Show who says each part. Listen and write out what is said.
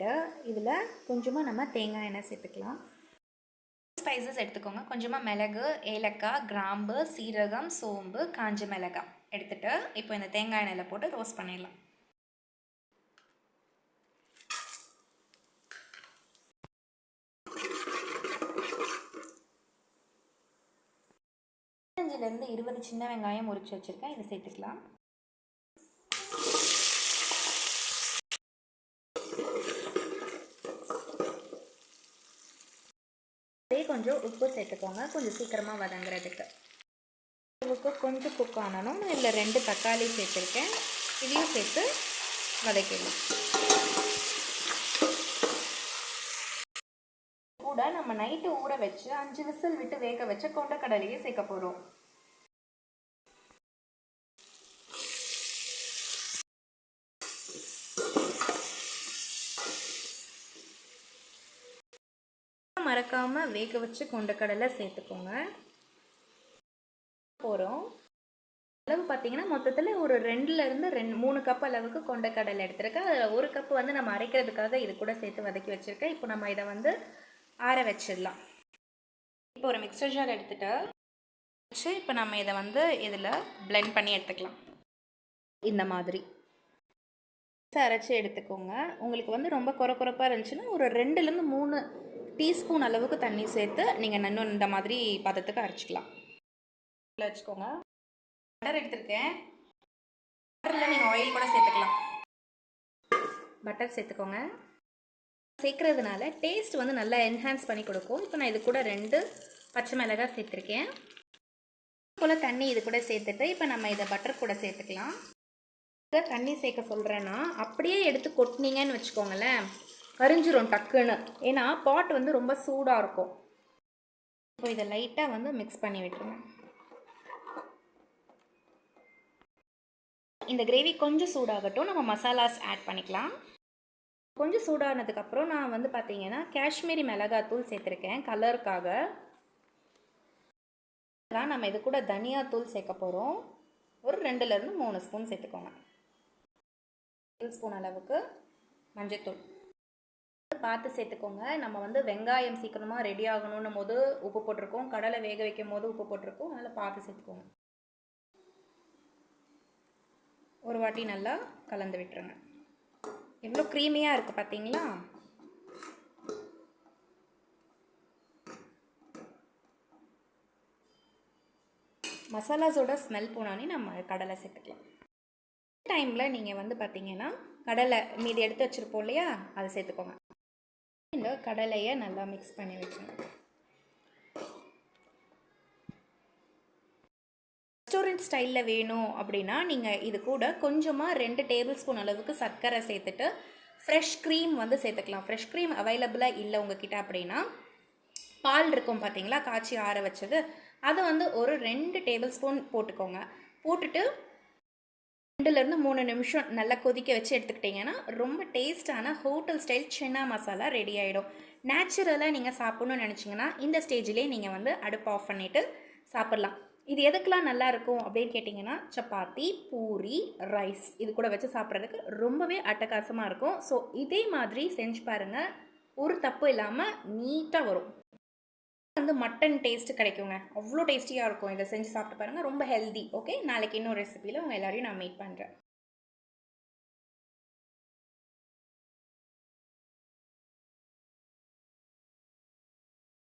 Speaker 1: பண்ணிவிட்டு இதில் கொஞ்சமாக நம்ம தேங்காய் எண்ணெய் சேர்த்துக்கலாம். ஸ்பைசஸ் எடுத்துக்கோங்க. கொஞ்சமாக மிளகு, ஏலக்காய், கிராம்பு, சீரகம், சோம்பு, காஞ்ச மிளகாய் எடுத்துகிட்டு இப்போ இந்த தேங்காய் எண்ணெயில் போட்டு ரோஸ்ட் பண்ணிடலாம். இருந்து 20 சின்ன வெங்காயம் முறிச்சு வச்சுருக்கேன். இதை சேர்த்துக்கலாம். அதே கொஞ்சம் உப்பு சேர்த்துக்கோங்க, கொஞ்சம் சீக்கிரமாக வதங்குறதுக்கு. உப்பு கொஞ்சம் குக் ஆனணும். இதில் 2 தக்காளி சேர்த்துருக்கேன். இதையும் சேர்த்து வதக்கிடலாம். கூட நம்ம நைட்டு ஊற வச்சு 5 விசில் விட்டு வேக வச்ச கொண்டக்கடலையே சேர்க்க போகிறோம். மறக்காமல் வேக வச்சு கொண்டக்கடலை சேர்த்துக்கோங்க. போகிறோம் அளவு பார்த்தீங்கன்னா மொத்தத்தில் ஒரு 2-3 கப் அளவுக்கு கொண்டக்கடலை எடுத்துருக்கேன். அதில் 1 கப் வந்து நம்ம அரைக்கிறதுக்காக இது கூட சேர்த்து வதக்கி வச்சுருக்கேன். இப்போ நம்ம இதை வந்து ஆற வச்சிடலாம். இப்போ ஒரு மிக்சர் ஜார் எடுத்துகிட்டு வச்சு இப்போ நம்ம இதை வந்து இதில் பிளெண்ட் பண்ணி எடுத்துக்கலாம். இந்த மாதிரி அரைச்சி எடுத்துக்கோங்க. உங்களுக்கு வந்து ரொம்ப குறப்பாக இருந்துச்சுன்னா ஒரு 2-3 டீஸ்பூன் அளவுக்கு தண்ணி சேர்த்து நீங்கள் இன்னும் இந்த மாதிரி பதத்துக்கு அரைச்சிக்கலாம். வச்சுக்கோங்க. பட்டர் எடுத்துருக்கேன். பட்டரில் நீங்கள் ஆயில் கூட சேர்த்துக்கலாம். பட்டர் சேர்த்துக்கோங்க. சேர்க்குறதுனால டேஸ்ட் வந்து நல்லா என்ஹான்ஸ் பண்ணி கொடுக்கும். இப்போ நான் இது கூட 2 பச்சை மிளகாய் சேர்த்துருக்கேன். போல் தண்ணி இது கூட சேர்த்துட்டு இப்போ நம்ம இதை பட்டர் கூட சேர்த்துக்கலாம். தண்ணி சேர்க்க சொல்கிறேன்னா அப்படியே எடுத்து கொட்டினீங்கன்னு வச்சுக்கோங்களேன், கரிஞ்சிரும் டக்குன்னு. ஏன்னா பாட் வந்து ரொம்ப சூடாக இருக்கும். இப்போ இதை லைட்டாக வந்து மிக்ஸ் பண்ணி விட்டுருங்க. இந்த கிரேவி கொஞ்சம் சூடாகட்டும், நம்ம மசாலாஸ் ஆட் பண்ணிக்கலாம். கொஞ்சம் சூடானதுக்கப்புறம் நான் வந்து பார்த்தீங்கன்னா காஷ்மீரி மிளகாத்தூள் சேர்த்துருக்கேன் கலருக்காக. நம்ம இது கூட தனியாத்தூள் சேர்க்க போகிறோம். ஒரு 2-3 ஸ்பூன் சேர்த்துக்கோங்க. 1 ஸ்பூன் அளவுக்கு மஞ்சத்தூள் பார்த்து சேர்த்துக்கோங்க. நம்ம வந்து வெங்காயம் சீக்கிரமாக ரெடி ஆகணும்னும் போது உப்பு போட்டிருக்கோம், கடலை வேக வைக்கும் போது உப்பு போட்டிருக்கோம். அதனால் பார்த்து சேர்த்துக்கோங்க. ஒரு வாட்டி நல்லா கலந்து விட்டுருங்க. எவ்வளோ க்ரீமியாக இருக்குது பார்த்தீங்களா? மசாலாஸோட ஸ்மெல் போனோன்னே நம்ம கடலை சேர்த்துக்கலாம். டைமில் நீங்கள் வந்து பார்த்தீங்கன்னா கடலை மீதி எடுத்து வச்சுருப்போம் இல்லையா, அதை சேர்த்துக்கோங்க. இந்த கடலையை நல்லா மிக்ஸ் பண்ணி வச்சுருங்க. ரெஸ்டாரண்ட் ஸ்டைலில் வேணும் அப்படின்னா நீங்கள் இது கூட கொஞ்சமாக 2 டேபிள் ஸ்பூன் அளவுக்கு சர்க்கரை சேர்த்துட்டு ஃப்ரெஷ் க்ரீம் வந்து சேர்த்துக்கலாம். ஃப்ரெஷ் க்ரீம் அவைலபிளாக இல்லை உங்ககிட்ட அப்படின்னா பால் இருக்கும் பார்த்தீங்களா, காய்ச்சி ஆற வச்சது, அது வந்து ஒரு 2 டேபிள் ஸ்பூன் போட்டுக்கோங்க. போட்டுட்டு 2-3 நிமிஷம் நல்லா கொதிக்க வச்சு எடுத்துக்கிட்டிங்கன்னா ரொம்ப டேஸ்டான ஹோட்டல் ஸ்டைல் சென்னா மசாலா ரெடி ஆகிடும். நேச்சுரலாக நீங்கள் சாப்பிட்ணுன்னு நினச்சிங்கன்னா இந்த ஸ்டேஜிலே நீங்கள் வந்து அடுப்பு ஆஃப் பண்ணிவிட்டு சாப்பிட்லாம். இது எதுக்கெலாம் நல்லாயிருக்கும் அப்படின்னு கேட்டிங்கன்னா சப்பாத்தி, பூரி, ரைஸ் இது கூட வச்சு சாப்பிட்றதுக்கு ரொம்பவே அட்டகாசமாக இருக்கும். ஸோ இதே மாதிரி செஞ்சு பாருங்கள், ஒரு தப்பு இல்லாமல் நீட்டாக வரும். வந்து மட்டன் டேஸ்ட்டு கிடைக்குங்க, அவ்வளோ டேஸ்டியாக இருக்கும். இதை செஞ்சு சாப்பிட்டு பாருங்கள், ரொம்ப ஹெல்தி. ஓகே, நாளைக்கு இன்னொரு ரெசிபியில் உங்கள் எல்லோரையும் நான் மீட் பண்ணுறேன்.